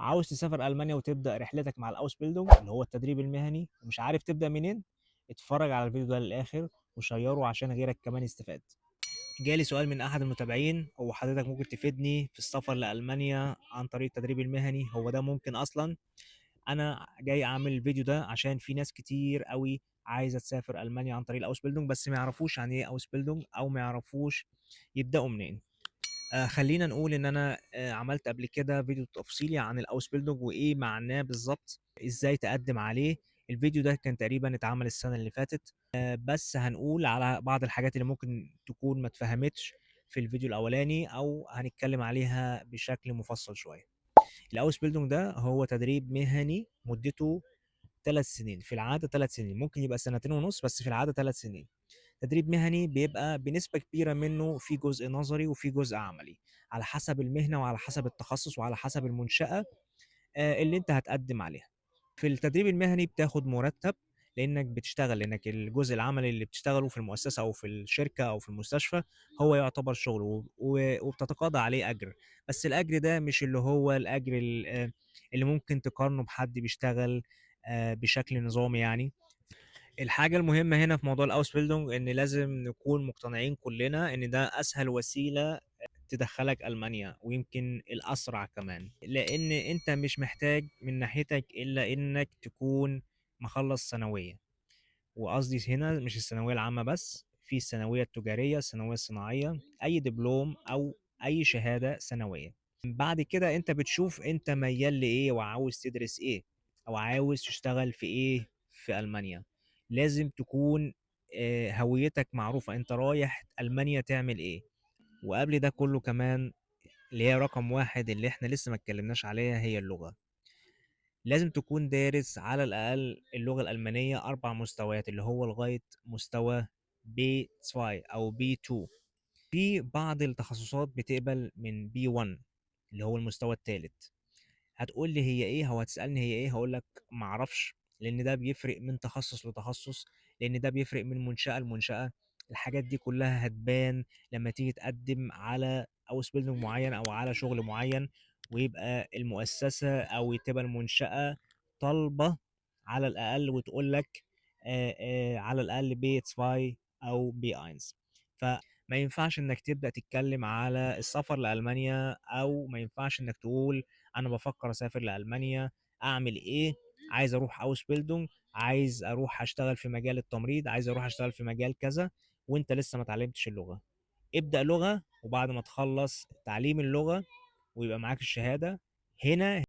عاوز تسافر ألمانيا وتبدأ رحلتك مع الأوسبيلدونج اللي هو التدريب المهني ومش عارف تبدأ منين، اتفرج على الفيديو ده للآخر وشيره عشان غيرك كمان يستفاد. جالي سؤال من أحد المتابعين: هو حضرتك ممكن تفيدني في السفر لألمانيا عن طريق التدريب المهني؟ هو ده ممكن أصلا؟ أنا جاي أعمل الفيديو ده عشان في ناس كتير قوي عايزة تسافر ألمانيا عن طريق الأوسبيلدونج، بس ما يعرفوش عن إيه أوسبيلدونج أو ما يعرفوش يبدأوا منين. خلينا نقول ان انا عملت قبل كده فيديو تفصيلي عن الاوس بيلدونج وايه معناه بالظبط، ازاي تقدم عليه. الفيديو ده كان تقريبا اتعمل السنة اللي فاتت. بس هنقول على بعض الحاجات اللي ممكن تكون ما اتفهمتش في الفيديو الاولاني او هنتكلم عليها بشكل مفصل شوية. الاوس بيلدونج ده هو تدريب مهني مدته 3 سنين، في العادة 3 سنين، ممكن يبقى سنتين ونص بس في العادة 3 سنين. تدريب مهني بيبقى بنسبة كبيرة منه في جزء نظري وفي جزء عملي، على حسب المهنة وعلى حسب التخصص وعلى حسب المنشأة اللي انت هتقدم عليها. في التدريب المهني بتاخد مرتب لانك بتشتغل، لانك الجزء العملي اللي بتشتغله في المؤسسة او في الشركة او في المستشفى هو يعتبر شغل وبتتقاضى عليه اجر. بس الاجر ده مش اللي هو الاجر اللي ممكن تقارنه بحد بيشتغل بشكل نظامي يعني. الحاجة المهمة هنا في موضوع الاوس بيلدونج ان لازم نكون مقتنعين كلنا ان ده اسهل وسيلة تدخلك المانيا، ويمكن الاسرع كمان، لان انت مش محتاج من ناحيتك الا انك تكون مخلص ثانوية. وقصدي هنا مش الثانوية العامة بس، في الثانوية التجارية، الثانوية الصناعية، اي دبلوم او اي شهادة ثانوية. بعد كده انت بتشوف انت ميال لايه وعاوز تدرس ايه او عاوز تشتغل في ايه في المانيا. لازم تكون هويتك معروفة، انت رايح المانيا تعمل ايه. وقبل ده كله كمان، اللي هي رقم واحد اللي احنا لسه ما اتكلمناش عليها، هي اللغة. لازم تكون دارس على الأقل اللغة الألمانية 4 مستويات، اللي هو لغاية مستوى B2 أو B2. في بعض التخصصات بتقبل من B1 اللي هو المستوى الثالث. هتقول لي هي ايه، هو هتسألني هي ايه، هقول لك معرفش، لان ده بيفرق من تخصص لتخصص، لان ده بيفرق من منشأة لمنشأة. الحاجات دي كلها هتبان لما تيجي تقدم على اوس بيلدونج معين او على شغل معين، ويبقى المؤسسة او تبقى المنشأة طالبة على الاقل وتقول لك على الاقل بي 2 او بي 1. فما ينفعش انك تبدأ تتكلم على السفر لألمانيا، او ما ينفعش انك تقول انا بفكر اسافر لالمانيا، اعمل ايه؟ عايز اروح اوس بيلدونج، عايز اروح اشتغل في مجال التمريض، عايز اروح اشتغل في مجال كذا، وانت لسه ما اتعلمتش اللغه. ابدا لغه، وبعد ما تخلص تعليم اللغه ويبقى معاك الشهاده، هنا